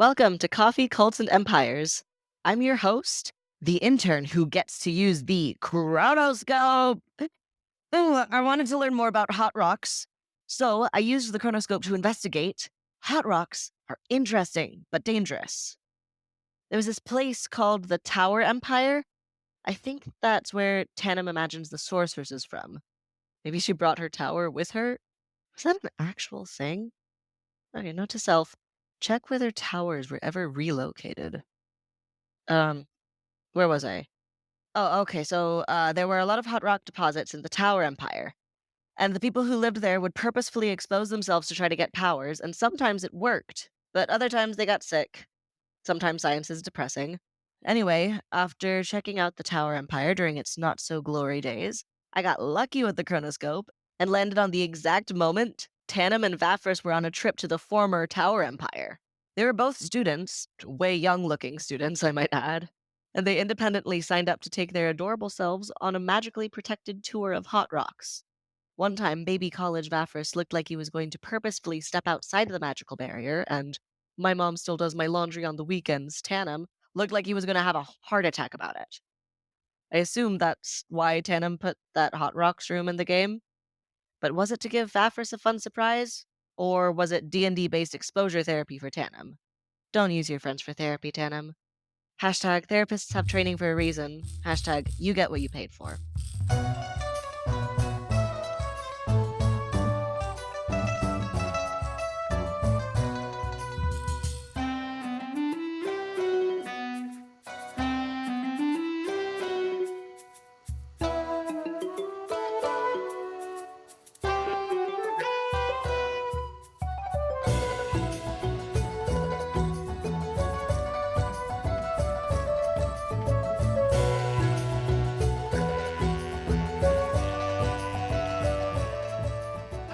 Welcome to Coffee, Cults, and Empires. I'm your host, the intern who gets to use the chronoscope. I wanted to learn more about hot rocks, so I used the chronoscope to investigate. Hot rocks are interesting, but dangerous. There was this place called the Tower Empire. I think that's where Tanam imagines the Sorceress is from. Maybe she brought her tower with her? Was that an actual thing? Okay, note to self. Check whether towers were ever relocated. Um, where was I? Oh, okay. So there were a lot of hot rock deposits in the Tower Empire, and the people who lived there would purposefully expose themselves to try to get powers, and sometimes it worked, but other times they got sick. Sometimes science is depressing. Anyway, after checking out the Tower Empire during its not so glory days, I got lucky with the chronoscope and landed on the exact moment Tanam and Vafrus were on a trip to the former Tower Empire. They were both students, way young looking students, I might add, and they independently signed up to take their adorable selves on a magically protected tour of hot rocks. One time, baby college Vafrus looked like he was going to purposefully step outside the magical barrier, and my mom still does my laundry on the weekends, Tanam, looked like he was going to have a heart attack about it. I assume that's why Tanam put that hot rocks room in the game. But was it to give Vafrus a fun surprise? Or was it D&D based exposure therapy for Tanam? Don't use your friends for therapy, Tanam. Hashtag therapists have training for a reason. Hashtag you get what you paid for.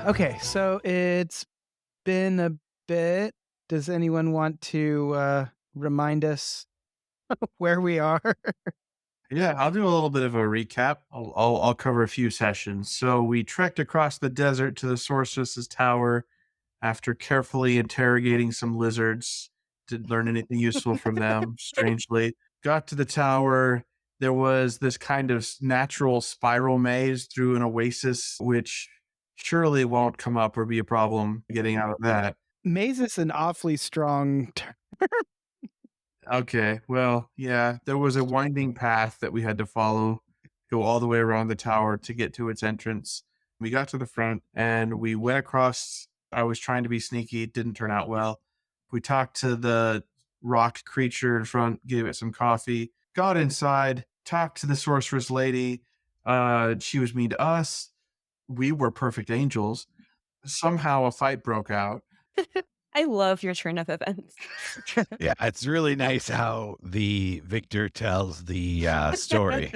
Okay, so it's been a bit. Does anyone want to remind us where we are? Yeah, I'll do a little bit of a recap. I'll cover a few sessions. So we trekked across the desert to the Sorceress's tower after carefully interrogating some lizards. Didn't learn anything useful from them, strangely. Got to the tower. There was this kind of natural spiral maze through an oasis, which surely won't come up or be a problem getting out of that. Maze is an awfully strong term. Okay, well, yeah, there was a winding path that we had to follow, go all the way around the tower to get to its entrance. We got to the front and we went across. I was trying to be sneaky, it didn't turn out well. We talked to the rock creature in front, gave it some coffee, got inside, talked to the sorceress lady. She was mean to us. We were perfect angels. Somehow a fight broke out. I love your turn of events. Yeah, it's really nice how the Victor tells the story.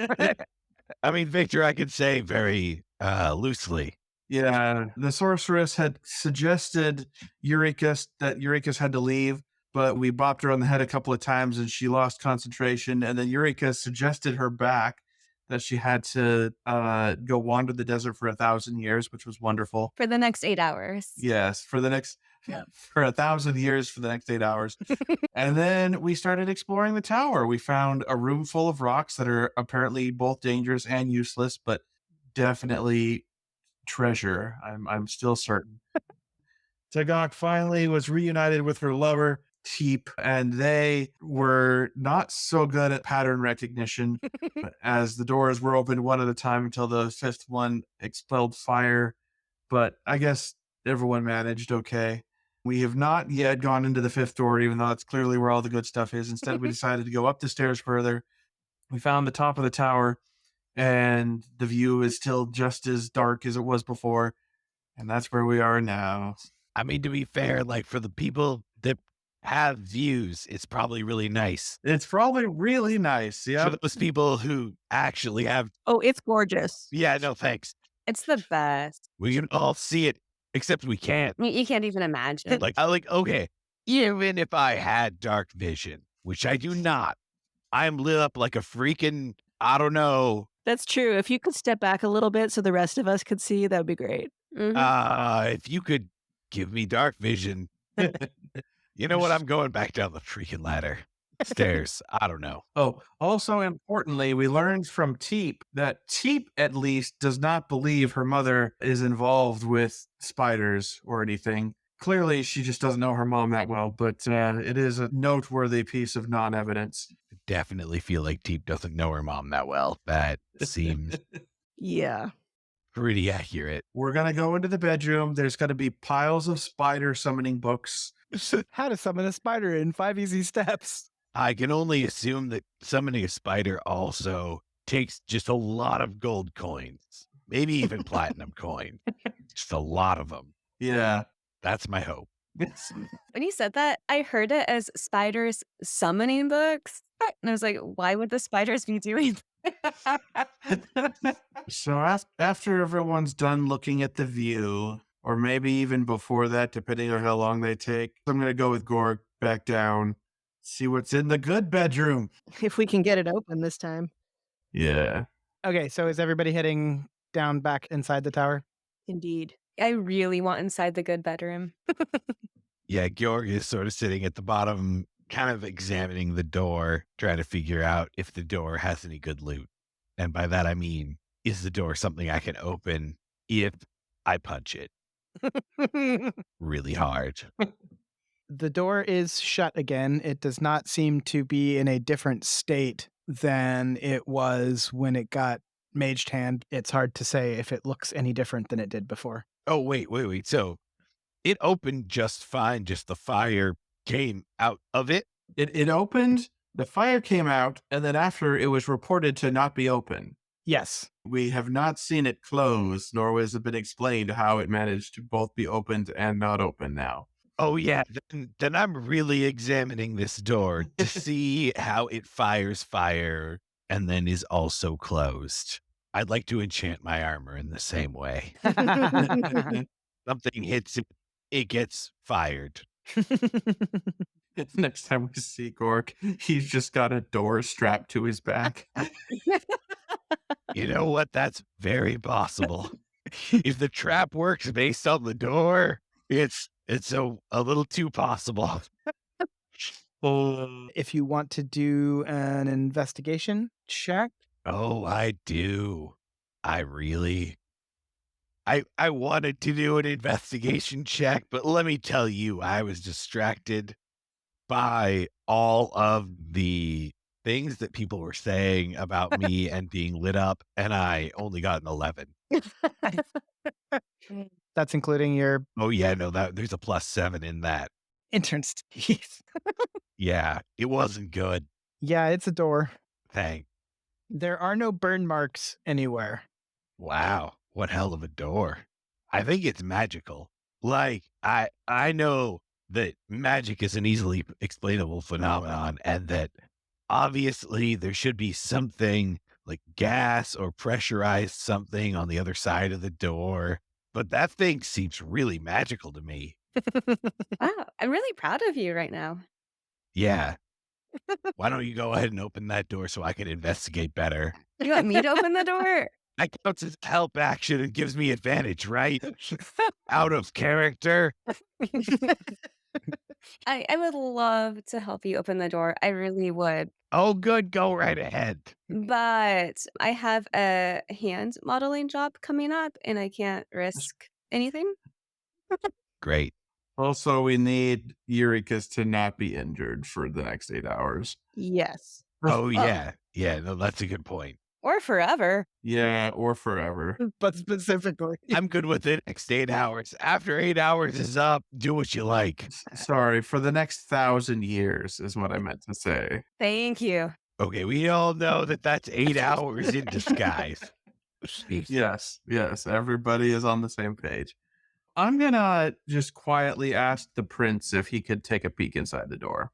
I mean, Victor, I could say very loosely. Yeah, the sorceress had suggested that Eurekas had to leave, but we bopped her on the head a couple of times and she lost concentration. And then Eureka suggested her back, that she had to go wander the desert for 1,000 years, which was wonderful. For the next 8 hours. Yes, for 1,000 years for the next 8 hours. And then we started exploring the tower. We found a room full of rocks that are apparently both dangerous and useless, but definitely treasure. I'm still certain. Tagak finally was reunited with her lover, Teep, and they were not so good at pattern recognition as the doors were opened one at a time until the fifth one expelled fire. But I guess everyone managed okay. We have not yet gone into the fifth door, even though that's clearly where all the good stuff is. Instead, we decided to go up the stairs further. We found the top of the tower, and the view is still just as dark as it was before. And that's where we are now. I mean, to be fair, like for the people that have views, it's probably really nice. It's probably really nice. Yeah. For those people who actually have. Oh, it's gorgeous. Yeah, no, thanks. It's the best. We can all see it, except we can't. You can't even imagine. Okay, even if I had dark vision, which I do not, I'm lit up like a freaking, I don't know. That's true. If you could step back a little bit so the rest of us could see, that would be great. Mhm. If you could give me dark vision. You know what? I'm going back down the freaking ladder. Stairs. I don't know. Oh, also importantly, we learned from Teep that Teep at least does not believe her mother is involved with spiders or anything. Clearly, she just doesn't know her mom that well, but it is a noteworthy piece of non-evidence. Definitely feel like Teep doesn't know her mom that well. That seems Yeah. pretty accurate. We're going to go into the bedroom. There's going to be piles of spider summoning books. How to summon a spider in 5 easy steps. I can only assume that summoning a spider also takes just a lot of gold coins, maybe even platinum coins. Just a lot of them. Yeah. That's my hope. When you said that, I heard it as spiders summoning books. And I was like, why would the spiders be doing So after everyone's done looking at the view, or maybe even before that, depending on how long they take, I'm going to go with Gorg back down, see what's in the good bedroom. If we can get it open this time. Yeah. Okay, so is everybody heading down back inside the tower? Indeed. I really want inside the good bedroom. Yeah, Georg is sort of sitting at the bottom, kind of examining the door, trying to figure out if the door has any good loot. And by that, I mean, is the door something I can open if I punch it really hard? The door is shut again. It does not seem to be in a different state than it was when it got maged hand. It's hard to say if it looks any different than it did before. Oh, wait. So it opened just fine, just the fire came out of it. It opened, the fire came out, and then after it was reported to not be open. Yes. We have not seen it close, nor has it been explained how it managed to both be opened and not open now. Oh, yeah. Then I'm really examining this door to see how it fires fire and then is also closed. I'd like to enchant my armor in the same way. Something hits it, it gets fired. Next time we see Gork, he's just got a door strapped to his back. You know what? That's very possible. If the trap works based on the door, it's a little too possible. If you want to do an investigation check, Oh, I do. I wanted to do an investigation check, but let me tell you, I was distracted by all of the things that people were saying about me and being lit up, and I only got an 11. that's including your Oh yeah, no, there's a +7 in that. intern's teeth. Yeah, it wasn't good. Yeah, it's a door. Thank. There are no burn marks anywhere. Wow, what hell of a door. I think it's magical. Like, I know that magic is an easily explainable phenomenon and that obviously there should be something like gas or pressurized something on the other side of the door. But that thing seems really magical to me. Wow, I'm really proud of you right now. Yeah. Why don't you go ahead and open that door so I can investigate better? You want me to open the door? That counts as help action and gives me advantage, right? Out of character. I would love to help you open the door. I really would. Oh, good. Go right ahead. But I have a hand modeling job coming up and I can't risk anything. Great. Also, we need Eureka's to not be injured for the next 8 hours. Yes. Oh, yeah. Yeah, no, that's a good point. Or forever. Yeah, or forever. But specifically, I'm good with the next 8 hours. After 8 hours is up, do what you like. Sorry, for the next 1,000 years is what I meant to say. Thank you. Okay, we all know that that's 8 hours in disguise. Yes, everybody is on the same page. I'm gonna just quietly ask the prince if he could take a peek inside the door.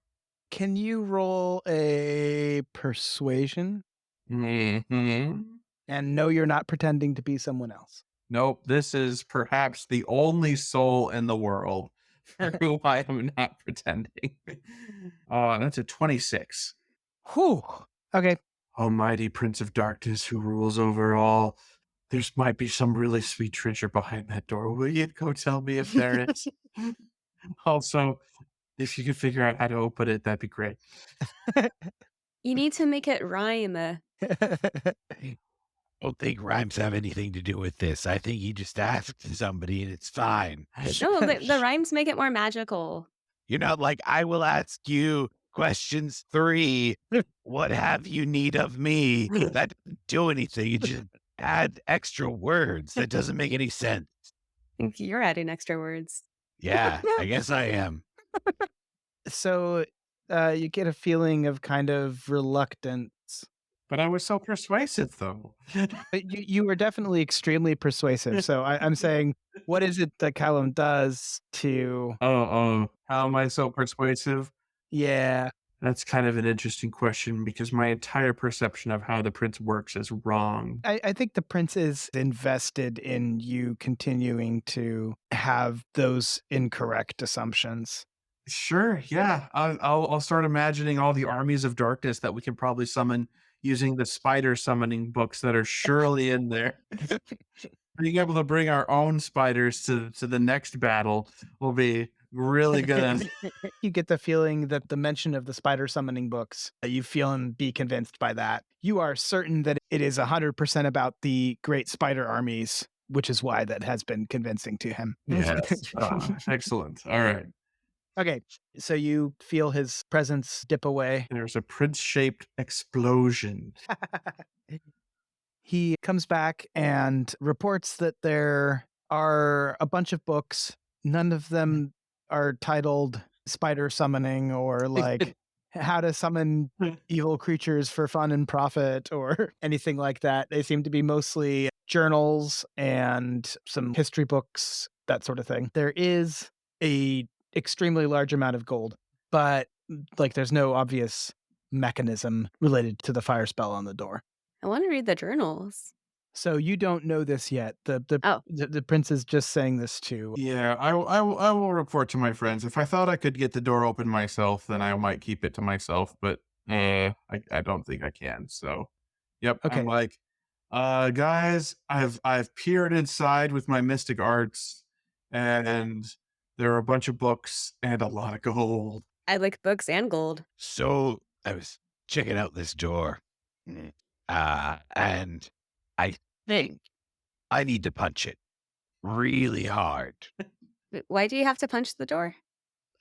can you roll a persuasion? Mm-hmm. And no, you're not pretending to be someone else. Nope, this is perhaps the only soul in the world for who I am not pretending. Oh, that's a 26. Whew. Okay. Almighty Prince of Darkness who rules over all. There might be some really sweet treasure behind that door. Will you go tell me if there is? Also, If you could figure out how to open it, that'd be great. You need to make it rhyme. I don't think rhymes have anything to do with this. I think you just asked somebody and it's fine. No, the rhymes make it more magical. You're not like, I will ask you questions 3. What have you need of me? That doesn't do anything. You just add extra words. That doesn't make any sense. I think you're adding extra words. Yeah, I guess I am. So you get a feeling of kind of reluctance. But I was so persuasive, though. But you were definitely extremely persuasive. So I'm saying, what is it that Calumn does to... How am I so persuasive? Yeah. That's kind of an interesting question because my entire perception of how the prince works is wrong. I think the prince is invested in you continuing to have those incorrect assumptions. Sure, yeah. I'll start imagining all the armies of darkness that we can probably summon using the spider summoning books that are surely in there. Being able to bring our own spiders to the next battle will be really good. You get the feeling that the mention of the spider summoning books, you feel and be convinced by that. You are certain that it is 100% about the great spider armies, which is why that has been convincing to him. Yes. Excellent. All right. Okay, so you feel his presence dip away. There's a prince-shaped explosion. He comes back and reports that there are a bunch of books. None of them are titled spider summoning or like how to summon evil creatures for fun and profit or anything like that. They seem to be mostly journals and some history books, that sort of thing. There is a extremely large amount of gold, but like there's no obvious mechanism related to the fire spell on the door. I want to read the journals. So you don't know this yet. The prince is just saying this to... Yeah, I will report to my friends. If I thought I could get the door open myself, then I might keep it to myself, but I don't think I can. So, yep. Okay. I'm like, guys, I've peered inside with my mystic arts, and there are a bunch of books and a lot of gold. I like books and gold. So I was checking out this door, and I think I need to punch it really hard. Why do you have to punch the door?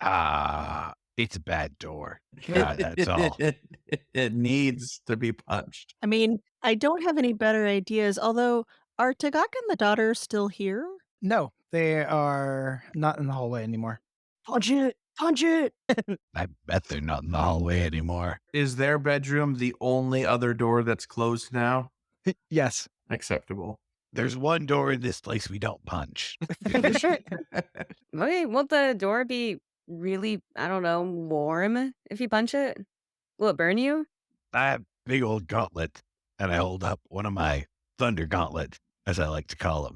It's a bad door. That's all. It needs to be punched. I mean, I don't have any better ideas, although are Tagak and the daughter still here? No, they are not in the hallway anymore. Punch it! Punch it! I bet they're not in the hallway anymore. Is their bedroom the only other door that's closed now? Yes. Acceptable. There's one door in this place we don't punch. Okay, won't the door be really, I don't know, warm if you punch it? Will it burn you? I have a big old gauntlet, and I hold up one of my thunder gauntlets, as I like to call them.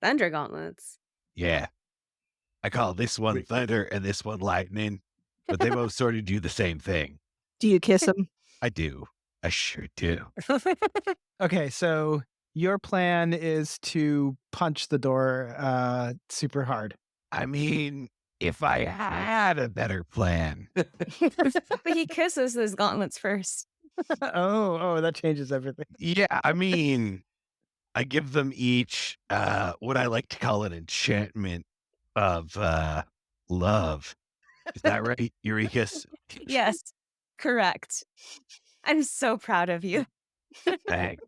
Thunder gauntlets. Yeah. I call this one thunder and this one lightning, but they both sort of do the same thing. Do you kiss him? I do. I sure do. Okay, so your plan is to punch the door super hard. I mean, if I had a better plan. But he kisses his gauntlets first. Oh, that changes everything. Yeah, I mean, I give them each what I like to call an enchantment of love. Is that right, Eureka's? Yes, correct. I'm so proud of you. Thanks.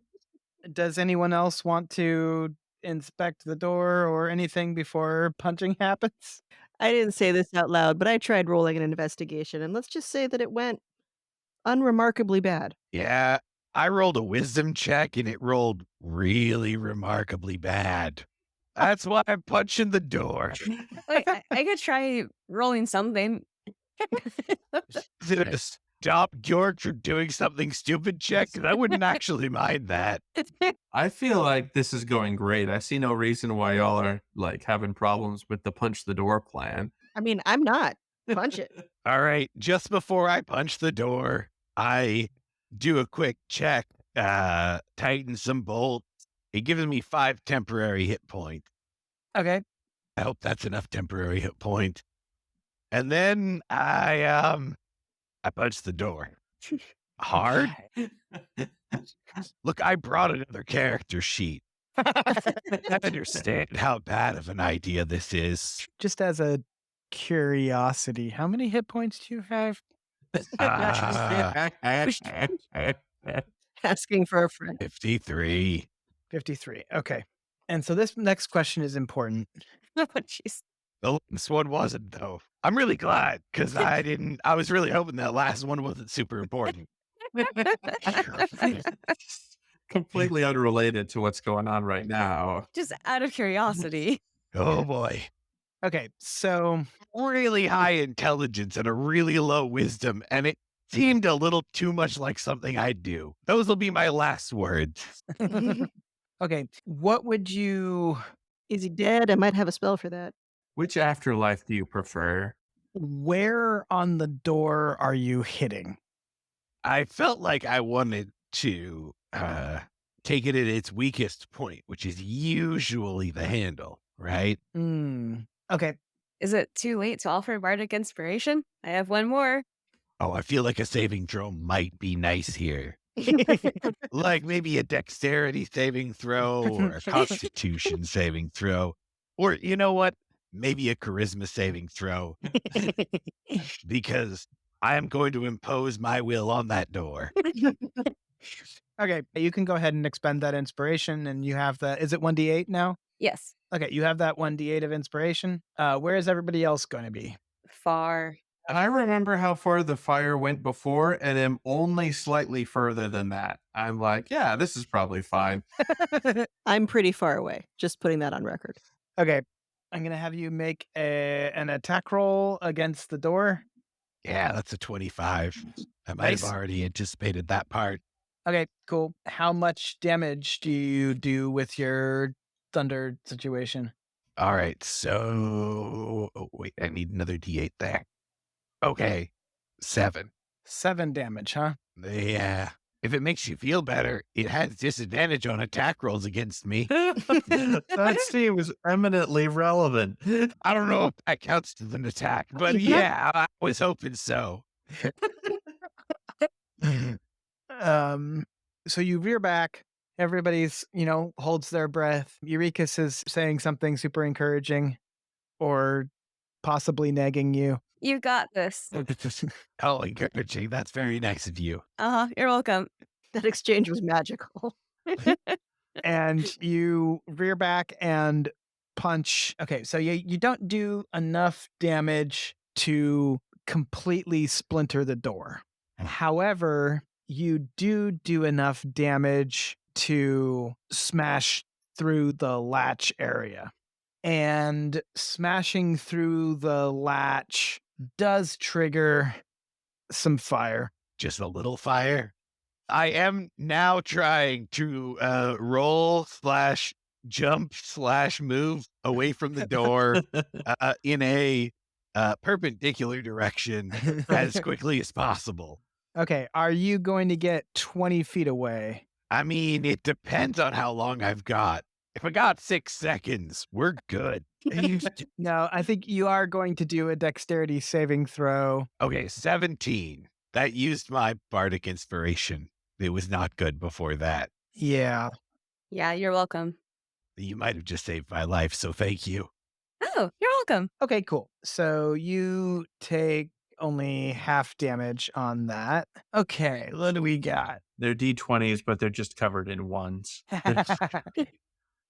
Does anyone else want to inspect the door or anything before punching happens? I didn't say this out loud, but I tried rolling an investigation, and let's just say that it went unremarkably bad. Yeah, I rolled a wisdom check and it rolled really remarkably bad. That's why I'm punching the door. Wait, I could try rolling something. Is it a stop George from doing something stupid check? 'Cause I wouldn't actually mind that. I feel like this is going great. I see no reason why y'all are like having problems with the punch the door plan. I mean, I'm not. Punch it. All right, just before I punch the door, I do a quick check, tighten some bolts. It gives me 5 temporary hit points. Okay. I hope that's enough temporary hit points. And then I punched the door. Hard? Look, I brought another character sheet. I understand how bad of an idea this is. Just as a curiosity, how many hit points do you have? Asking for a friend. 53. 53. Okay. And so this next question is important. Oh, jeez. The last one wasn't, though. I'm really glad because I was really hoping that last one wasn't super important. Completely unrelated to what's going on right now. Just out of curiosity. Oh boy. Okay. So Really high intelligence and a really low wisdom, and it seemed a little too much like something I'd do. Those will be my last words. okay, what would you Is he dead? I might have a spell for that. Which afterlife do you prefer? where on the door are you hitting? I felt like I wanted to take it at its weakest point, which is usually the handle, right? Okay. Is it too late to offer bardic inspiration? I have one more. Oh, I feel like a saving throw might be nice here. Like maybe a dexterity saving throw or a constitution saving throw. Or you know what? Maybe a charisma saving throw. Because I am going to impose my will on that door. Okay, you can go ahead and expend that inspiration and you have the is it 1d8 now? Yes. Okay, you have that 1d8 of inspiration. Where is everybody else going to be? Far. I remember how far the fire went before and am only slightly further than that. I'm like, yeah, this is probably fine. I'm pretty far away. Just putting that on record. Okay. I'm going to have you make an attack roll against the door. Yeah, that's a 25. I might Nice. have already anticipated that part. Okay, cool. How much damage do you do with your thunder situation? All right, so wait, I need another D8 there. Okay, 7. 7 damage, huh? Yeah. If it makes you feel better, it has disadvantage on attack rolls against me. That seems eminently relevant. I don't know if that counts as an attack, but yeah, I was hoping so. So you rear back. Everybody's, holds their breath. Eurekas is saying something super encouraging or possibly nagging you. You got this. Oh, encouraging. That's very nice of you. You're welcome. That exchange was magical. And you rear back and punch. Okay, so you don't do enough damage to completely splinter the door. However, you do enough damage to smash through the latch area. And smashing through the latch does trigger some fire. Just a little fire. I am now trying to roll/jump/move away from the door in a perpendicular direction as quickly as possible. Okay, are you going to get 20 feet away? I mean, it depends on how long I've got. If I got 6 seconds, we're good. No, I think you are going to do a dexterity saving throw. Okay, 17. That used my bardic inspiration. It was not good before that. Yeah. Yeah, you're welcome. You might have just saved my life, so thank you. Oh, you're welcome. Okay, cool. So you take only half damage on that. Okay, what do we got? They're D20s, but they're just covered in ones.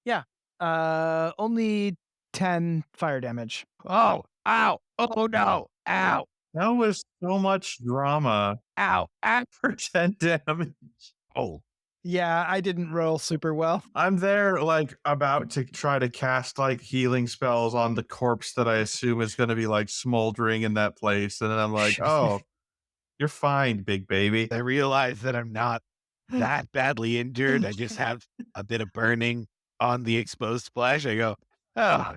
Yeah. Only 10 fire damage. Oh, ow. Oh, no. Ow. That was so much drama Ow. Ow. for 10 damage. Oh, Yeah, I didn't roll super well. I'm there, about to try to cast, healing spells on the corpse that I assume is going to be, smoldering in that place. And then I'm like, oh, you're fine, big baby. I realize that I'm not that badly injured. I just have a bit of burning on the exposed flesh. I go, oh,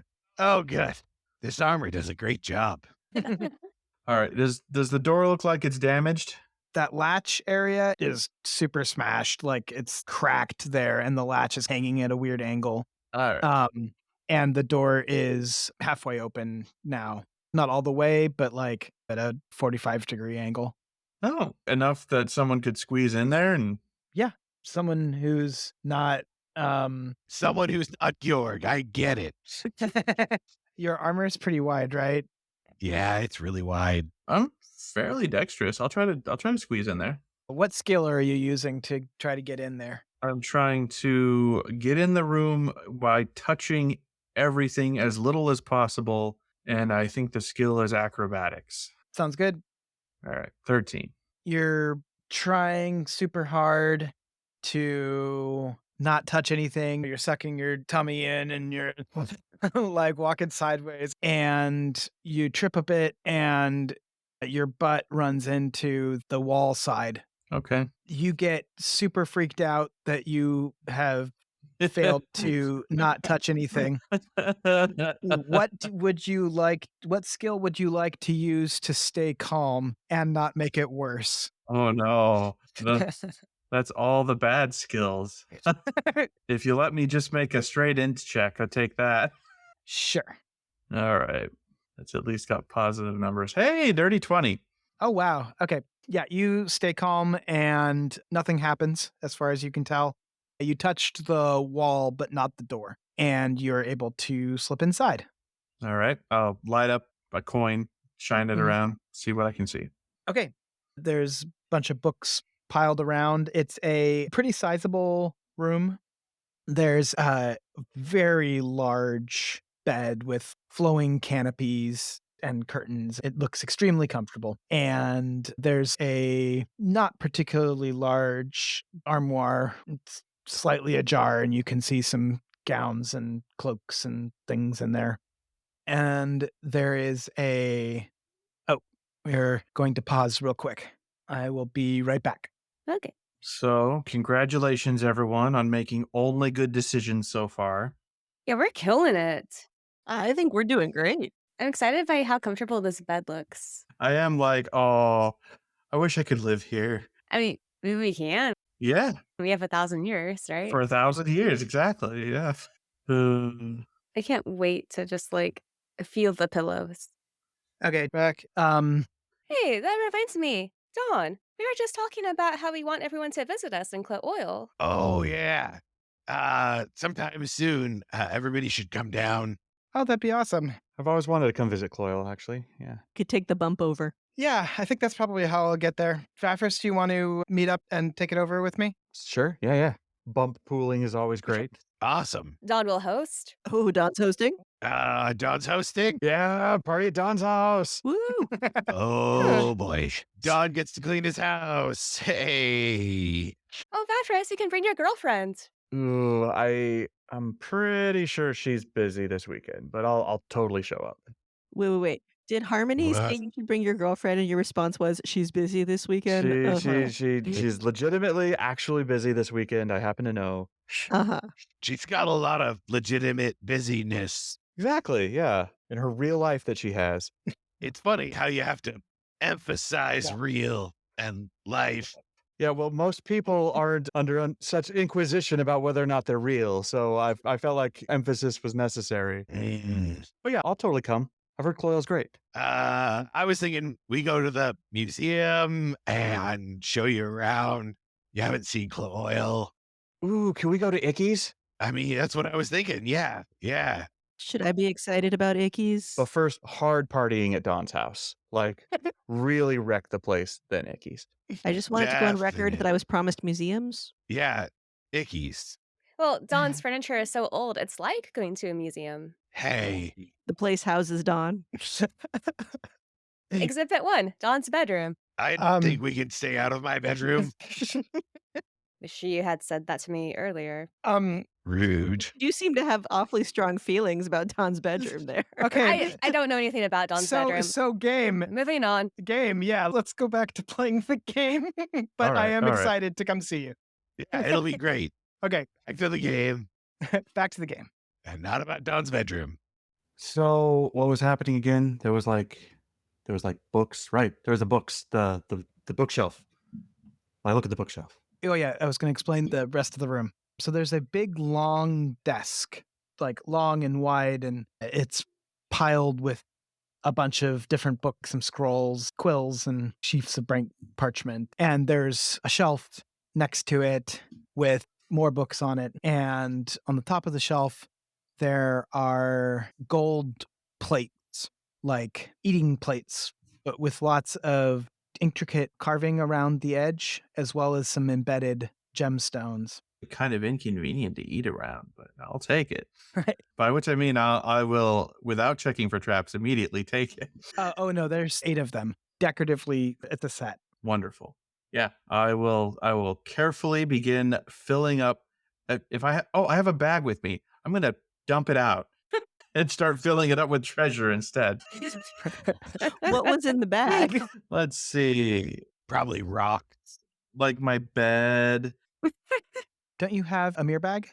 good. This armor does a great job. All right. Does the door look like it's damaged? That latch area is super smashed. Like it's cracked there, and the latch is hanging at a weird angle. All right. And the door is halfway open now. Not all the way, but like at a 45-degree angle. Oh, enough that someone could squeeze in there and Yeah. Someone who's not Someone who's not Georg. I get it. your armor is pretty wide, right? Yeah, it's really wide. I'm fairly dexterous. I'll try to squeeze in there. What skill are you using to try to get in there? I'm trying to get in the room by touching everything as little as possible, and I think the skill is acrobatics. Sounds good. All right, 13. You're trying super hard to not touch anything. You're sucking your tummy in and you're like walking sideways and you trip a bit and your butt runs into the wall side. Okay. You get super freaked out that you have failed to not touch anything. What skill would you like to use to stay calm and not make it worse? Oh no. That's all the bad skills. If you let me just make a straight int check, I'll take that. Sure. All right. That's at least got positive numbers. Hey, dirty 20. Oh, wow. Okay. Yeah, you stay calm and nothing happens as far as you can tell. You touched the wall, but not the door, and you're able to slip inside. All right. I'll light up a coin, shine it Mhm. around, see what I can see. Okay. There's a bunch of books piled around. It's a pretty sizable room. There's a very large bed with flowing canopies and curtains. It looks extremely comfortable. And there's a not particularly large armoire. It's slightly ajar, and you can see some gowns and cloaks and things in there. And there is oh, we're going to pause real quick. I will be right back. Okay. So, congratulations, everyone, on making only good decisions so far. Yeah, we're killing it. I think we're doing great. I'm excited by how comfortable this bed looks. I am like, oh, I wish I could live here. I mean, maybe we can. Yeah, We have 1,000 years, right? for 1,000 years, exactly. Yeah. I can't wait to just like feel the pillows. Okay, back. Hey, that reminds me. Dawn, we were just talking about how we want everyone to visit us in Klaoil. Oh, yeah. Sometime soon, everybody should come down. Oh, that'd be awesome. I've always wanted to come visit Klaoil, actually. Yeah. Could take the bump over. Yeah, I think that's probably how I'll get there. Vafrus, do you want to meet up and take it over with me? Sure. Yeah. Bump pooling is always great. Awesome. Dawn will host. Oh, Don's hosting? Don's hosting. Yeah, party at Don's house. Woo! Oh, boy. Don gets to clean his house. Hey. Oh, Vafrus, you can bring your girlfriend. Ooh, I'm pretty sure she's busy this weekend, but I'll totally show up. Wait. Did Harmony What? say you should bring your girlfriend and your response was, she's busy this weekend? She's legitimately actually busy this weekend. I happen to know. Uh-huh. She's got a lot of legitimate busyness. Exactly, yeah. In her real life that she has. It's funny how you have to emphasize real and life. Yeah, well, most people aren't under such inquisition about whether or not they're real, so I felt like emphasis was necessary. But yeah, I'll totally come. I've heard Klaoil's great. I was thinking we go to the museum and show you around. You haven't seen Klaoil. Ooh, can we go to Icky's? I mean, that's what I was thinking. Yeah. Should I be excited about Icky's? But first, hard partying at Don's house. Like, really wreck the place, then Icky's. I just wanted to go on record that I was promised museums. Yeah. Icky's. Well, Dawn's furniture is so old, it's like going to a museum. Hey. The place houses Don. Exhibit 1, Dawn's bedroom. I think we can stay out of my bedroom. She had said that to me earlier. Rude. You seem to have awfully strong feelings about Don's bedroom there. Okay. I don't know anything about Dawn's bedroom. So game. Moving on. Game, yeah. Let's go back to playing the game. But I am all right. excited to come see you. Yeah, it'll be great. Okay, Back to the game. back to the game. And not about Don's bedroom. So what was happening again? There was like books, right? There was the books, the bookshelf. I look at the bookshelf. Oh, yeah. I was going to explain the rest of the room. So there's a big, long desk, like long and wide, and it's piled with a bunch of different books, some scrolls, quills, and sheafs of blank parchment. And there's a shelf next to it with more books on it. And on the top of the shelf, there are gold plates, like eating plates, but with lots of intricate carving around the edge, as well as some embedded gemstones. Kind of inconvenient to eat around, but I'll take it. Right. By which I mean I will, without checking for traps, immediately take it. Oh no, there's 8 of them decoratively at the set. Wonderful. Yeah, I will carefully begin filling up. If I I have a bag with me, I'm gonna dump it out and start filling it up with treasure instead. What was in the bag? Let's see, Probably rocks. like my bed. Don't you have a mirror bag?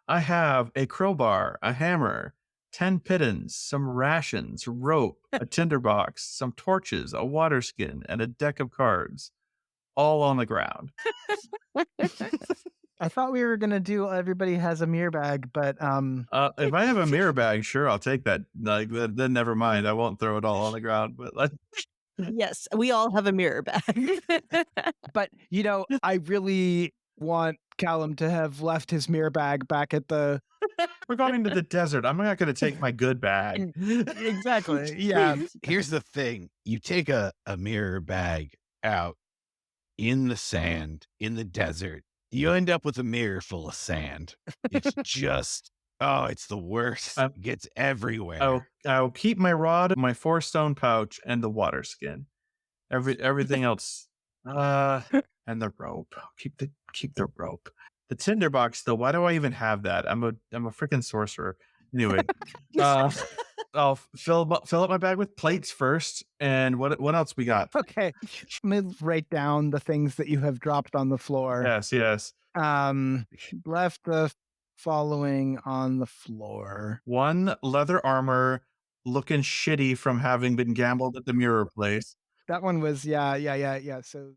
I have a crowbar, a hammer, 10 pittons, some rations, rope, a tinderbox, some torches, a water skin, and a deck of cards, all on the ground. I thought we were gonna do everybody has a mirror bag, but If I have a mirror bag, sure, I'll take that. Like, then never mind. I won't throw it all on the ground. But Yes, we all have a mirror bag. but I really want Calumn to have left his mirror bag back at the we're going to the desert. I'm not going to take my good bag. exactly. Yeah. Here's the thing. You take a mirror bag out in the sand, in the desert, you end up with a mirror full of sand. It's just, it's the worst. It gets everywhere. I'll keep my rod, my 4-stone pouch, and the water skin. Everything else, and the rope. I'll keep the rope. The tinderbox, though. Why do I even have that? I'm a freaking sorcerer. Anyway, I'll fill up my bag with plates first. And what else we got? Okay. Let me write down the things that you have dropped on the floor. Yes. Left the following on the floor. 1 leather armor looking shitty from having been gambled at the mirror place. That one was yeah. So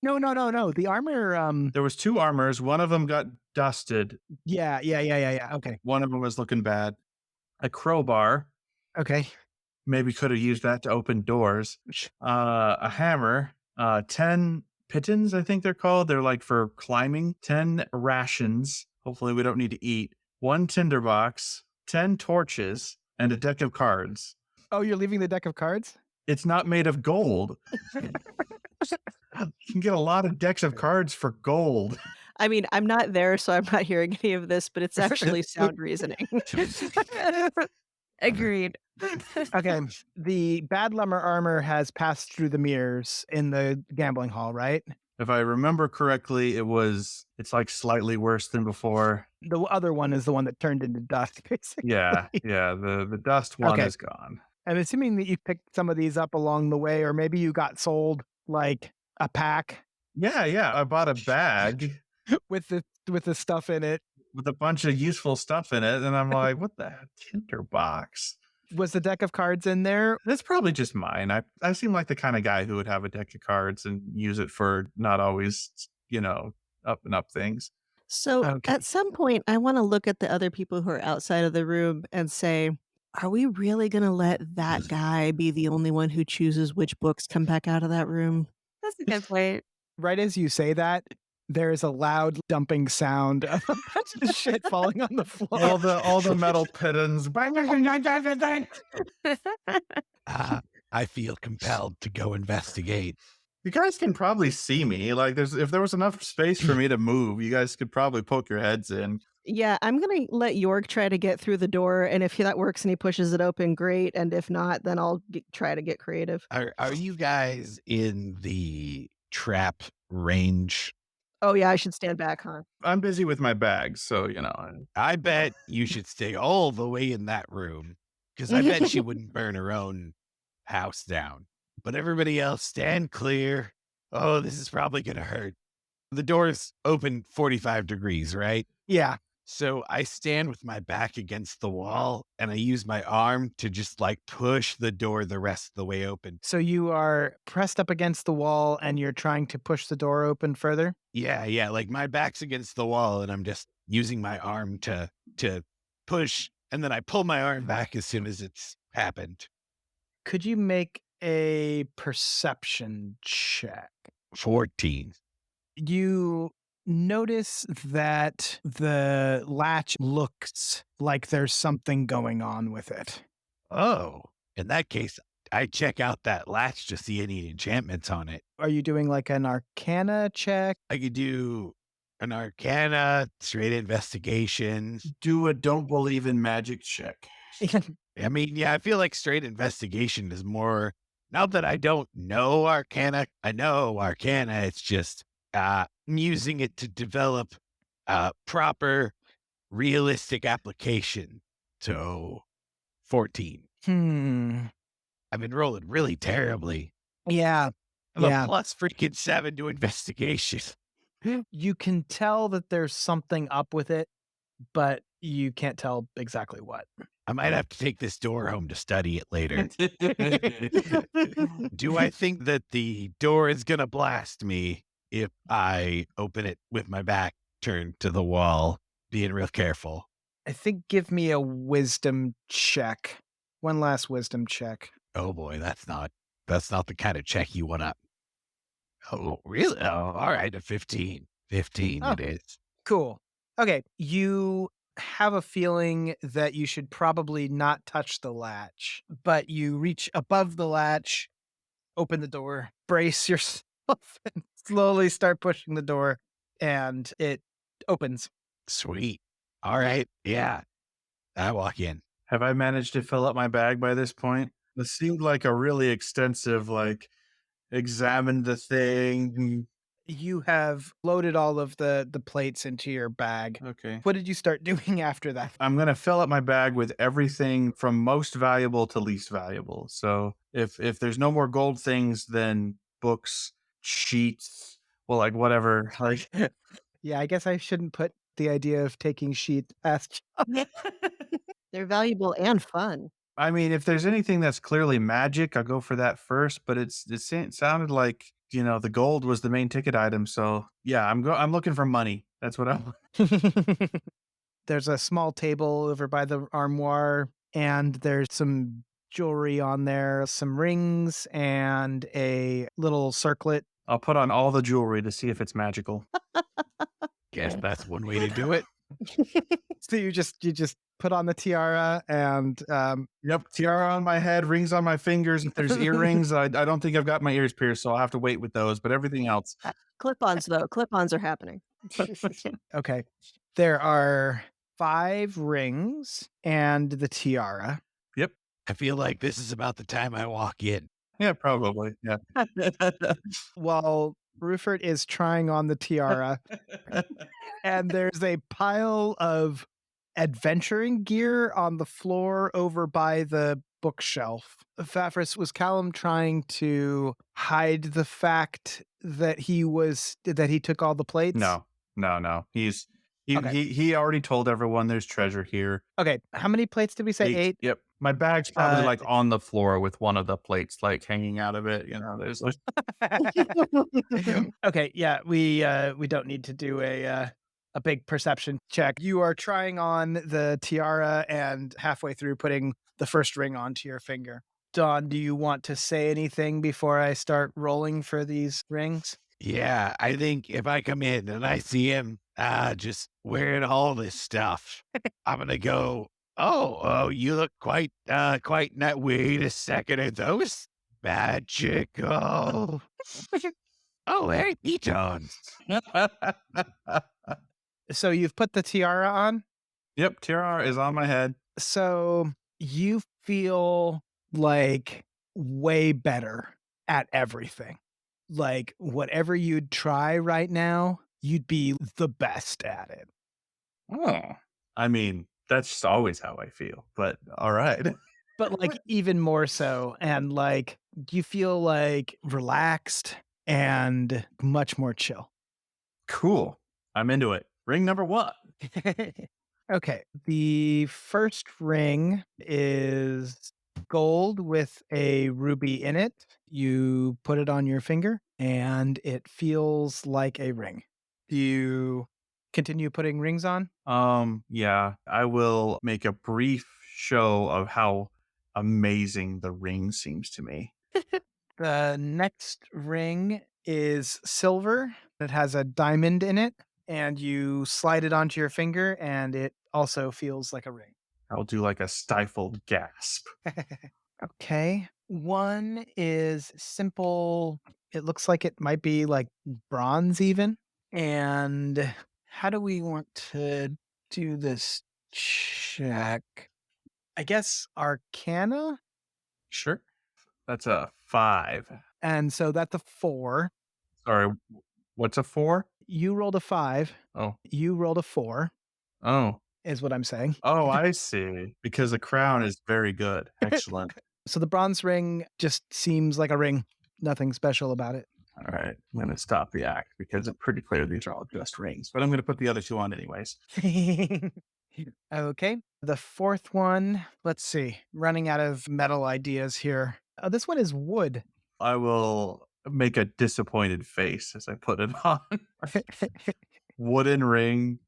no. The armor There was 2 armors. One of them got dusted. Yeah. Okay. One of them was looking bad. A crowbar. Okay. Maybe could have used that to open doors. A hammer. 10 pittons, I think they're called. They're like for climbing. 10 rations. Hopefully we don't need to eat. 1 tinderbox. 10 torches. And a deck of cards. Oh, you're leaving the deck of cards? It's not made of gold. You can get a lot of decks of cards for gold. I mean, I'm not there, so I'm not hearing any of this, but it's actually sound reasoning. Agreed. Okay. The bad lumber armor has passed through the mirrors in the gambling hall, right? If I remember correctly, it's like slightly worse than before. The other one is the one that turned into dust, basically. Yeah. The dust one Okay. is gone. I'm assuming that you picked some of these up along the way, or maybe you got sold like a pack Yeah. I bought a bag with the stuff in it. with a bunch of useful stuff in it, and I'm like, what the tinderbox? Was the deck of cards in there? That's probably just mine. I seem like the kind of guy who would have a deck of cards and use it for not always, up and up things. So Okay. at some point, I want to look at the other people who are outside of the room and say, are we really going to let that guy be the only one who chooses which books come back out of that room? That's a good point. Right as you say that, there is a loud dumping sound of a bunch of shit falling on the floor. All the metal pittons. I feel compelled to go investigate. You guys can probably see me. Like, if there was enough space for me to move, you guys could probably poke your heads in. Yeah, I'm going to let York try to get through the door, and if that works and he pushes it open, great. And if not, then I'll try to get creative. Are you guys in the trap range? Oh yeah, I should stand back, huh? I'm busy with my bags, so I bet you should stay all the way in that room, because I bet she wouldn't burn her own house down. But everybody else, stand clear. Oh, this is probably going to hurt. The door's open 45 degrees, right? Yeah. So I stand with my back against the wall and I use my arm to just like push the door the rest of the way open. So you are pressed up against the wall and you're trying to push the door open further? Yeah. Like my back's against the wall and I'm just using my arm to push. And then I pull my arm back as soon as it's happened. Could you make a perception check? 14. You notice that the latch looks like there's something going on with it. Oh, in that case, I check out that latch to see any enchantments on it. Are you doing like an arcana check? I could do an arcana, straight investigation. Do a don't believe in magic check. I mean, yeah, I feel like straight investigation is more, now that I don't know arcana, I know arcana. It's just I'm using it to develop proper, realistic application. So 14. I've been rolling really terribly. Yeah. I'm Yeah. a plus freaking 7 to investigation. You can tell that there's something up with it, but you can't tell exactly what. I might have to take this door home to study it later. Do I think that the door is going to blast me if I open it with my back turned to the wall, being real careful? I think give me a wisdom check. One last wisdom check. Oh boy, that's not the kind of check you want to. Oh, really? Oh, all right, a 15. 15 Oh. it is. Cool. Okay. You have a feeling that you should probably not touch the latch, but you reach above the latch, open the door, brace yourself, and slowly start pushing the door, and it opens. Sweet. All right. Yeah. I walk in. Have I managed to fill up my bag by this point? This seemed like a really extensive, examine the thing. You have loaded all of the plates into your bag. Okay. What did you start doing after that? I'm going to fill up my bag with everything from most valuable to least valuable. So if there's no more gold things, then books, sheets, well, whatever. Yeah, I guess I shouldn't put the idea of taking sheets past. They're valuable and fun. I mean, if there's anything that's clearly magic, I'll go for that first. But it sounded like, the gold was the main ticket item. So yeah, I'm looking for money. That's what I'm. There's a small table over by the armoire, and there's some jewelry on there, some rings, and a little circlet. I'll put on all the jewelry to see if it's magical. Guess that's one way to do it. So you just put on the tiara and Yep, tiara on my head, rings on my fingers. If there's earrings, I don't think I've got my ears pierced, so I'll have to wait with those. But everything else, Clip-ons, though. Clip-ons are happening. okay. There are 5 rings and the tiara. yep, I feel like this is about the time I walk in. yeah, probably, yeah. While Ruffort is trying on the tiara, and there's a pile of adventuring gear on the floor over by the bookshelf. Vafrus, was Calumn trying to hide the fact that he took all the plates? No. Okay. He already told everyone there's treasure here. Okay. How many plates did we say? 8? Yep. My bag's probably on the floor with one of the plates hanging out of it. There's Okay. Yeah. We don't need to do a big perception check. You are trying on the tiara and halfway through putting the first ring onto your finger. Dawn, do you want to say anything before I start rolling for these rings? Yeah, I think if I come in and I see him just wearing all this stuff, I'm gonna go, oh, you look quite not. Wait a second, are those magical? Oh, hey, pitons. So you've put the tiara on? Yep, tiara is on my head. So you feel like way better at everything. Like whatever you'd try right now, you'd be the best at it. Oh, I mean, that's just always how I feel. But all right. But like even more so, and like you feel like relaxed and much more chill. Cool. I'm into it. Ring number 1. Okay, the first ring is gold with a ruby in it. You put it on your finger and it feels like a ring. Do you continue putting rings on? Yeah, I will make a brief show of how amazing the ring seems to me. The next ring is silver. It has a diamond in it, and you slide it onto your finger, and it also feels like a ring. I'll do like a stifled gasp. Okay. One is simple. It looks like it might be like bronze even. And how do we want to do this check? I guess Arcana. Sure. That's a 5. And so that's a 4. Sorry, what's a 4? You rolled a 5. Oh. You rolled a 4, Oh. is what I'm saying. Oh, I see. Because the crown is very good. Excellent. So the bronze ring just seems like a ring. Nothing special about it. All right. I'm going to stop the act because it's pretty clear these are all just rings. But I'm going to put the other 2 on anyways. Okay. The fourth one, let's see. Running out of metal ideas here. Oh, this one is wood. I will make a disappointed face as I put it on. Wooden ring,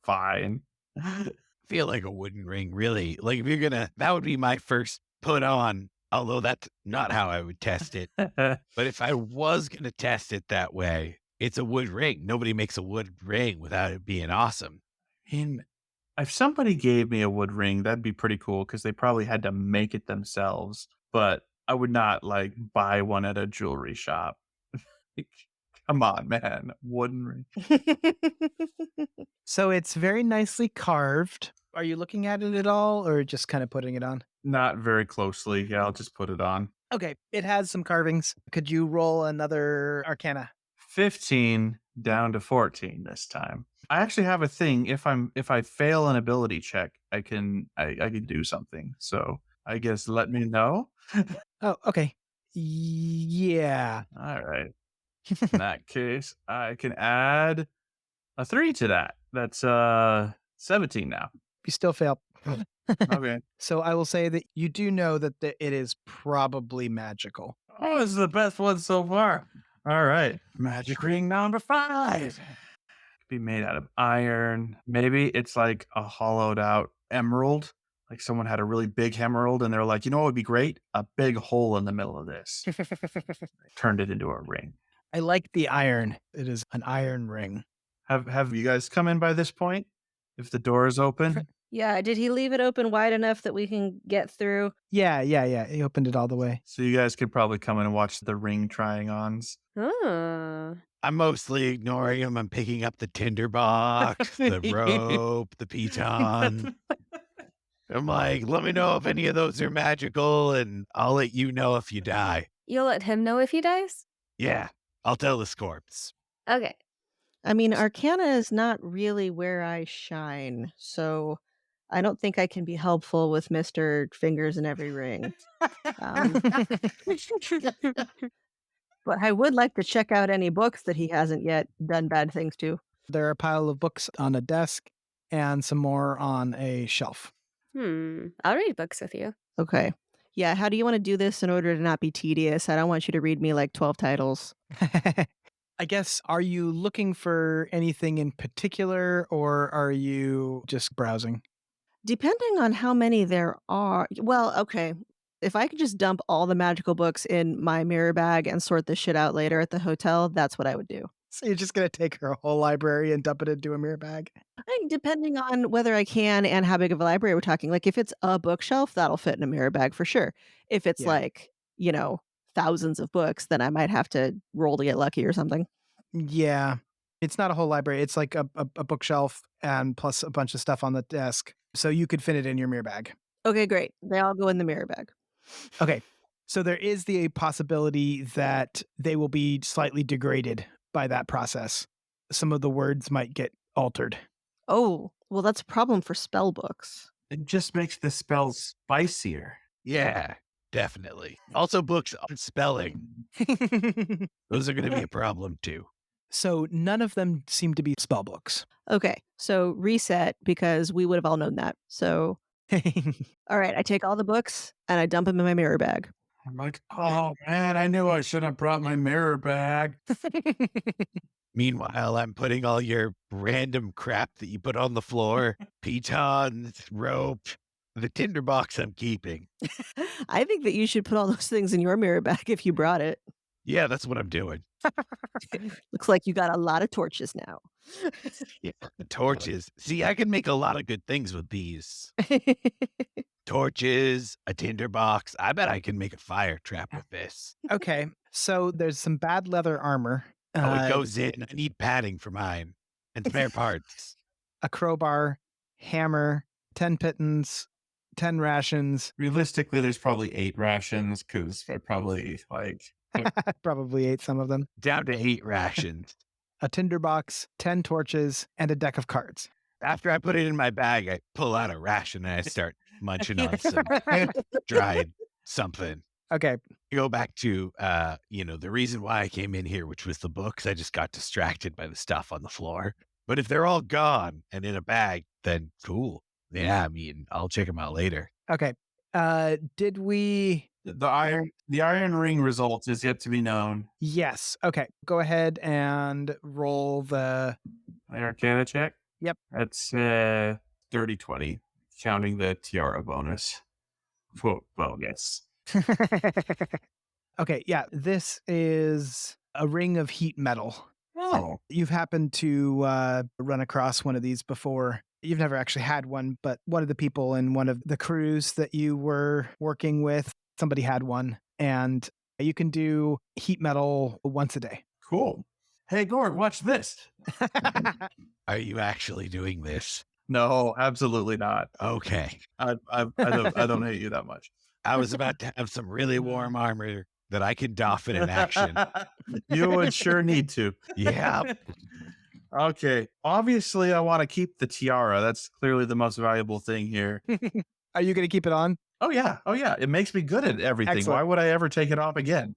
fine. I feel like a wooden ring, really. Like if you're gonna, that would be my first put on. Although that's not how I would test it. But if I was gonna test it that way, it's a wood ring. Nobody makes a wood ring without it being awesome. If somebody gave me a wood ring, that'd be pretty cool because they probably had to make it themselves. But I would not like buy one at a jewelry shop. Come on, man. Wooden ring. So it's very nicely carved. Are you looking at it at all or just kind of putting it on? Not very closely. Yeah, I'll just put it on. Okay, it has some carvings. Could you roll another Arcana? 15 down to 14 this time. I actually have a thing. If I fail an ability check, I can do something. So I guess let me know. Oh, okay. Yeah. All right. In that case, I can add a 3 to that. That's 17 now. You still fail. Okay. So I will say that you do know that it is probably magical. Oh, this is the best one so far. All right. Magic ring number 5. Could be made out of iron. Maybe it's like a hollowed out emerald. Like someone had a really big emerald and they're like, you know what would be great? A big hole in the middle of this. Turned it into a ring. I like the iron. It is an iron ring. Have you guys come in by this point? If the door is open? Yeah, did he leave it open wide enough that we can get through? Yeah. He opened it all the way. So you guys could probably come in and watch the ring trying ons. Oh. I'm mostly ignoring him. I'm picking up the tinderbox, the rope, the piton. I'm like, let me know if any of those are magical, and I'll let you know if you die. You'll let him know if he dies? Yeah, I'll tell the Scorps. Okay. I mean, Arcana is not really where I shine, so I don't think I can be helpful with Mr. Fingers in Every Ring. But I would like to check out any books that he hasn't yet done bad things to. There are a pile of books on a desk and some more on a shelf. I'll read books with you. Okay. Yeah, how do you want to do this in order to not be tedious? I don't want you to read me like 12 titles. I guess, are you looking for anything in particular or are you just browsing? Depending on how many there are. Well, okay. If I could just dump all the magical books in my mirror bag and sort this shit out later at the hotel, that's what I would do. So you're just going to take her whole library and dump it into a mirror bag? I think depending on whether I can and how big of a library we're talking. Like if it's a bookshelf, that'll fit in a mirror bag for sure. If it's like, thousands of books, then I might have to roll to get lucky or something. Yeah. It's not a whole library. It's like a bookshelf and plus a bunch of stuff on the desk. So you could fit it in your mirror bag. Okay, great. They all go in the mirror bag. Okay. So there is the possibility that they will be slightly degraded by that process. Some of the words might get altered. Oh, well, that's a problem for spell books. It just makes the spells spicier. Yeah, definitely. Also, books on spelling. Those are going to be a problem too. So none of them seem to be spell books. Okay, so reset because we would have all known that. So, all right, I take all the books and I dump them in my mirror bag. I'm like, oh man, I knew I should have brought my mirror bag. Meanwhile, I'm putting all your random crap that you put on the floor, pitons, rope, The tinderbox I'm keeping. I think that you should put all those things in your mirror bag if you brought it. Yeah, that's what I'm doing. Looks like you got a lot of torches now. Yeah, the torches. See, I can make a lot of good things with these. Torches, a tinderbox. I bet I can make a fire trap with this. Okay, so there's some bad leather armor. Oh, it goes in. I need padding for mine and spare parts. A crowbar, hammer, 10 pittons, 10 rations. Realistically, there's probably 8 rations because I probably Probably ate some of them. Down to 8 rations. A tinderbox, 10 torches, and a deck of cards. After I put it in my bag, I pull out a ration and I start munching on some dried something. Okay. I go back to, the reason why I came in here, which was the books. I just got distracted by the stuff on the floor. But if they're all gone and in a bag, then cool. Yeah, I mean, I'll check them out later. Okay. Did we... the iron ring result is yet to be known. Yes. Okay. Go ahead and roll the... Arcana check? Yep. That's 30-20, counting the tiara bonus. Well, yes. Okay. Yeah. This is a ring of heat metal. Oh. You've happened to run across one of these before. You've never actually had one, but one of the people in one of the crews that you were working with, somebody had one, and you can do heat metal once a day. Cool. Hey, Gord, watch this. Are you actually doing this? No, absolutely not. Okay. I don't hate you that much. I was about to have some really warm armor that I can doff in an action. You would sure need to. Yeah. Okay. Obviously, I want to keep the tiara. That's clearly the most valuable thing here. Are you going to keep it on? Oh, yeah. It makes me good at everything. Excellent. Why would I ever take it off again?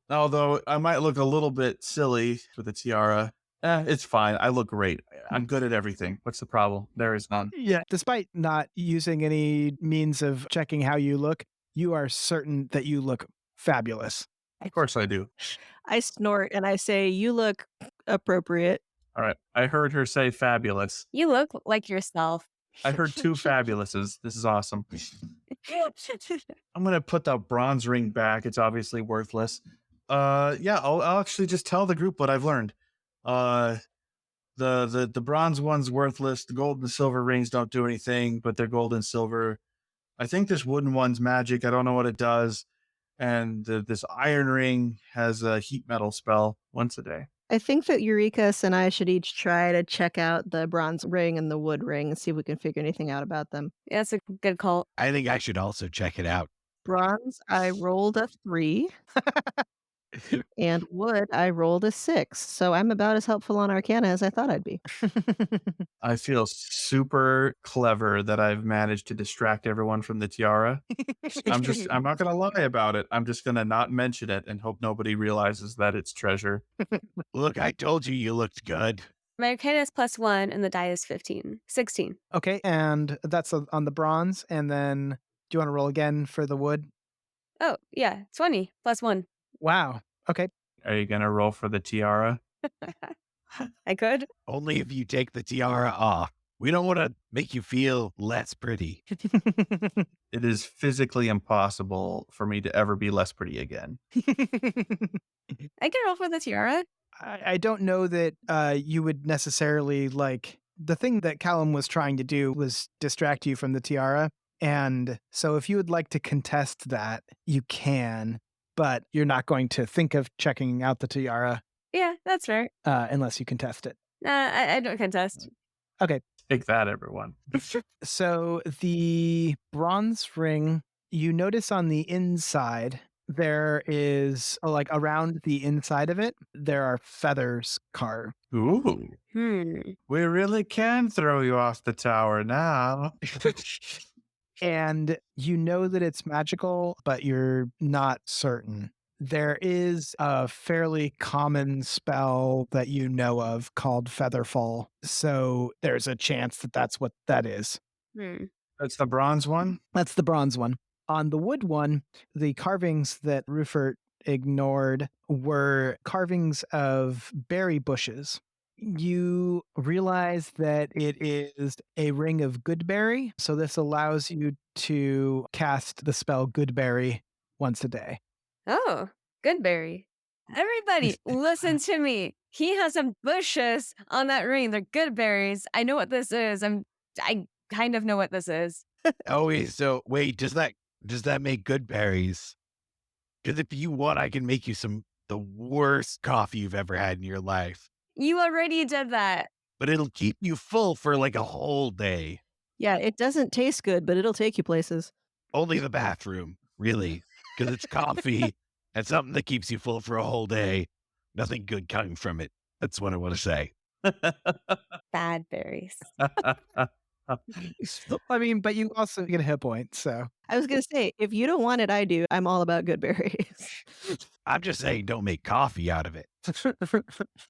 Although I might look a little bit silly with the tiara. It's fine. I look great. I'm good at everything. What's the problem? There is none. Yeah. Despite not using any means of checking how you look, you are certain that you look fabulous. Of course I do. I snort and I say, you look appropriate. All right. I heard her say fabulous. You look like yourself. I heard 2 fabulouses. This is awesome. I'm going to put the bronze ring back. It's obviously worthless. I'll actually just tell the group what I've learned. The bronze one's worthless. The gold and silver rings don't do anything, but they're gold and silver. I think this wooden one's magic. I don't know what it does. And this iron ring has a heat metal spell once a day. I think that Eureka's and I should each try to check out the bronze ring and the wood ring and see if we can figure anything out about them. Yeah, that's a good call. I think I should also check it out. Bronze, I rolled a 3. And wood, I rolled a 6. So I'm about as helpful on Arcana as I thought I'd be. I feel super clever that I've managed to distract everyone from the tiara. I'm not going to lie about it. I'm just going to not mention it and hope nobody realizes that it's treasure. Look, I told you looked good. My Arcana is +1 and the die is 16. Okay. And that's on the bronze. And then do you want to roll again for the wood? Oh, yeah, 20 +1. Wow. Okay. Are you going to roll for the tiara? I could. Only if you take the tiara off. We don't want to make you feel less pretty. It is physically impossible for me to ever be less pretty again. I can roll for the tiara. I don't know that you would necessarily like... The thing that Calumn was trying to do was distract you from the tiara. And so if you would like to contest that, you can. But you're not going to think of checking out the tiara Yeah, that's fair. unless you contest it. I don't contest. Okay. Take that, everyone. So the bronze ring, you notice on the inside, there is, like around the inside of it, there are feathers carved. Ooh. We really can throw you off the tower now. And you know that it's magical, but you're not certain. There is a fairly common spell that you know of called Featherfall. So there's a chance that that's what that is. That's the bronze one? That's the bronze one. On the wood one, the carvings that Ruffort ignored were carvings of berry bushes. You realize that it is a ring of Goodberry. So this allows you to cast the spell Goodberry once a day. Oh, Goodberry. Everybody, listen to me. He has some bushes on that ring. They're good berries. I know what this is. I kind of know what this is. Oh, wait, so wait, does that make good berries? Because if you want, I can make you the worst coffee you've ever had in your life. You already did that. But it'll keep you full for like a whole day. Yeah, it doesn't taste good, but it'll take you places. Only the bathroom, really. Because it's coffee and something that keeps you full for a whole day. Nothing good coming from it. That's what I want to say. Bad berries. I mean, but you also get a hit point, so. I was going to say, if you don't want it, I do. I'm all about good berries. I'm just saying, don't make coffee out of it.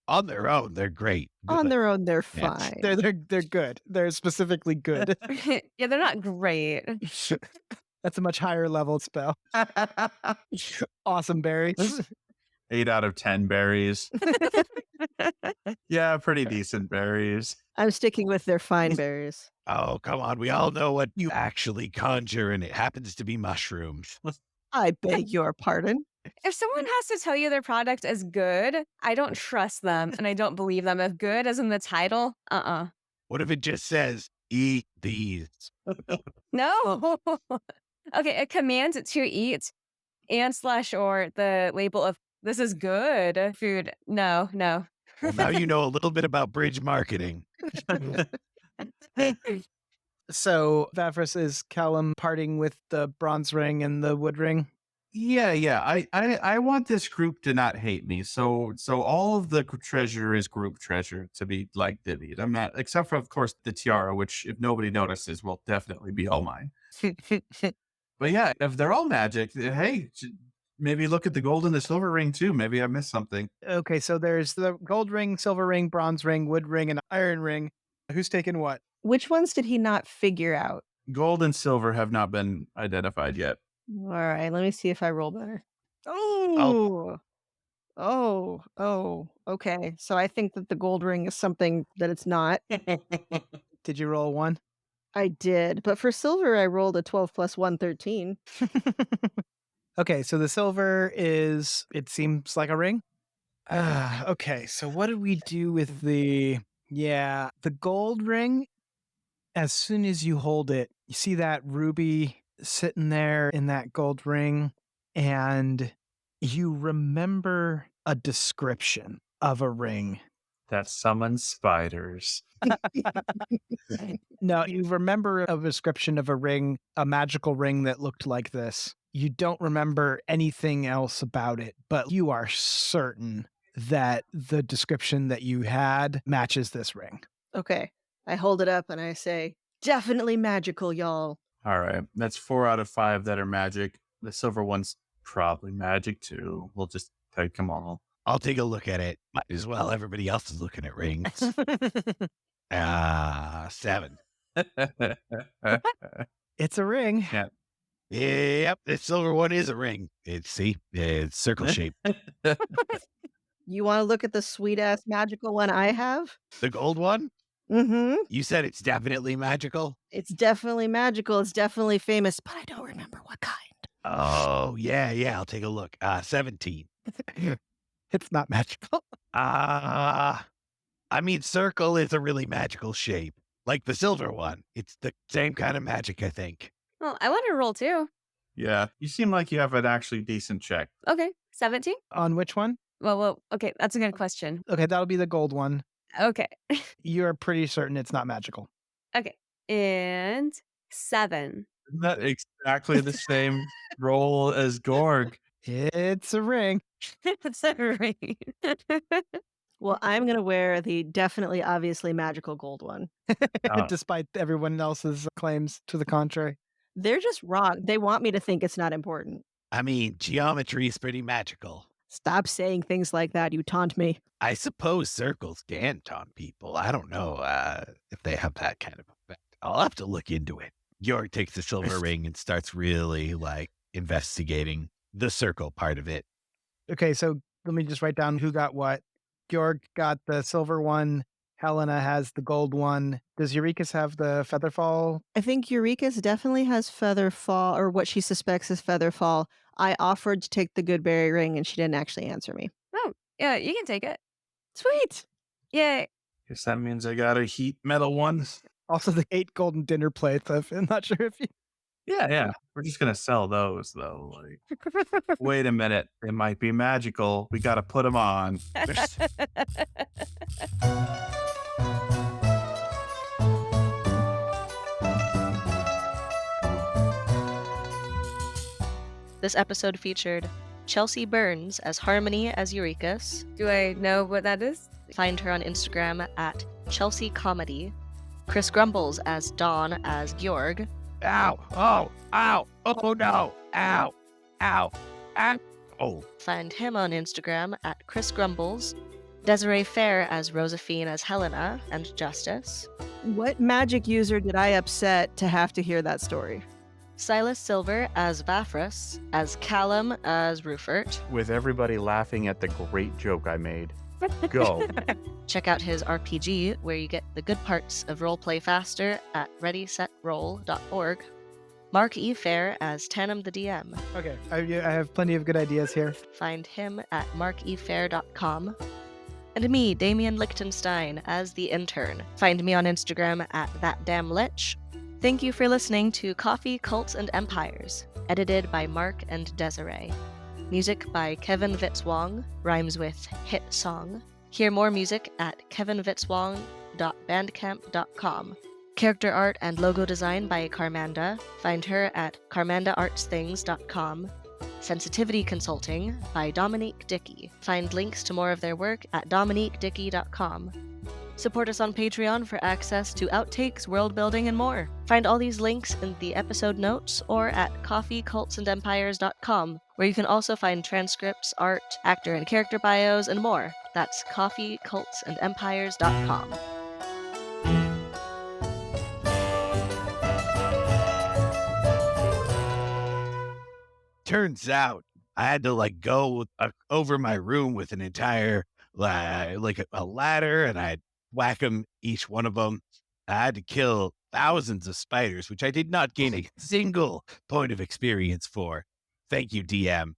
On their own, they're great. On their own, they're Yeah. fine. They're good. They're specifically good. Yeah, they're not great. That's a much higher level spell. Awesome berries. 8 out of 10 berries. Yeah, pretty decent berries. I'm sticking with their fine berries. Oh, come on. We all know what you actually conjure, and it happens to be mushrooms. I beg your pardon. If someone has to tell you their product is good, I don't trust them and I don't believe them. If good as in the title, What if it just says, eat these? No. Okay, a command to eat and / or the label of this is good food. No. Well, now you know a little bit about bridge marketing. So, Vafrus, is Calumn parting with the bronze ring and the wood ring? Yeah. I want this group to not hate me. So all of the treasure is group treasure to be like divvied. I'm not, except for of course the tiara, which if nobody notices will definitely be all mine. But yeah, if they're all magic, hey, maybe look at the gold and the silver ring too. Maybe I missed something. Okay, so there's the gold ring, silver ring, bronze ring, wood ring, and iron ring. Who's taking what? Which ones did he not figure out? Gold and silver have not been identified yet. All right, let me see if I roll better. Oh, okay. So I think that the gold ring is something that it's not. Did you roll 1? I did, but for silver, I rolled a 12 plus 1, 13. Okay, so the silver is, it seems like a ring. Okay, so what did we do with the gold ring? As soon as you hold it, you see that ruby sitting there in that gold ring, and you remember a description of a ring. That summons spiders. No, you remember a description of a ring, a magical ring that looked like this. You don't remember anything else about it, but you are certain that the description that you had matches this ring. Okay, I hold it up and I say, definitely magical, y'all. All right. That's 4 out of 5 that are magic. The silver one's probably magic too. We'll just take them all. I'll take a look at it. Might as well. Everybody else is looking at rings. 7. It's a ring. Yeah. Yep, the silver one is a ring. It's circle shaped. You want to look at the sweet ass magical one I have? The gold one? Mm-hmm. You said it's definitely magical? It's definitely magical. It's definitely famous, but I don't remember what kind. Oh, yeah, I'll take a look. 17. It's not magical. I mean, circle is a really magical shape. Like the silver one. It's the same kind of magic, I think. Well, I want to roll too. Yeah. You seem like you have an actually decent check. Okay, 17? On which one? Well, okay, that's a good question. Okay, that'll be the gold one. Okay. You're pretty certain it's not magical. Okay, and 7. Isn't that exactly the same roll as Gorg? It's a ring. That's a ring. Well, I'm going to wear the definitely obviously magical gold one. Despite everyone else's claims to the contrary. They're just wrong. They want me to think it's not important. I mean, geometry is pretty magical. Stop saying things like that. You taunt me. I suppose circles can taunt people. I don't know if they have that kind of effect. I'll have to look into it. Georg takes the silver ring and starts really investigating the circle part of it. Okay, so let me just write down who got what. Georg got the silver one. Hellena has the gold one. Does Eureka's have the Featherfall? I think Eureka's definitely has Featherfall, or what she suspects is Featherfall. I offered to take the Goodberry ring, and she didn't actually answer me. Oh, yeah, you can take it. Sweet. Yay. Guess that means I got a heat metal one. Also, the 8 golden dinner plates. I'm not sure if you. Yeah. We're just gonna sell those though. Like, wait a minute, it might be magical. We got to put them on. This episode featured Chelsea Burns as Harmony as Eureka's. Do I know what that is? Find her on Instagram at Chelsea Comedy. Chris Grumbles as Dawn as Georg. Ow. Oh, ow. Oh, no. Ow. Ow. Ow. Oh. Find him on Instagram at Chris Grumbles. Desiree Phair as Rozafeen as Hellena and Justice. What magic user did I upset to have to hear that story? Sylas Silver as Vafrus, as Calumn as Ruffort. With everybody laughing at the great joke I made. Go. Check out his RPG, where you get the good parts of roleplay faster at readysetroll.org. Mark E. Fair as Tanam the DM. Okay, I have plenty of good ideas here. Find him at markefair.com. And me, Damian Lichtenstein, as the Intern. Find me on Instagram at thatdamnlich. Thank you for listening to Coffee, Cults, and Empires, edited by Mark and Desiree. Music by Kevin Vitzwong, rhymes with hit song. Hear more music at kevinvitzwong.bandcamp.com. Character art and logo design by Carmanda. Find her at carmandaartsthings.com. Sensitivity Consulting by Dominique Dickey. Find links to more of their work at dominiquedickey.com. Support us on Patreon for access to outtakes, world building, and more. Find all these links in the episode notes or at coffeecultsandempires.com, where you can also find transcripts, art, actor and character bios, and more. That's coffeecultsandempires.com. Turns out I had to go over my room with an entire a ladder, and I'd whack them, each one of them. I had to kill thousands of spiders, which I did not gain a single point of experience for. Thank you, DM.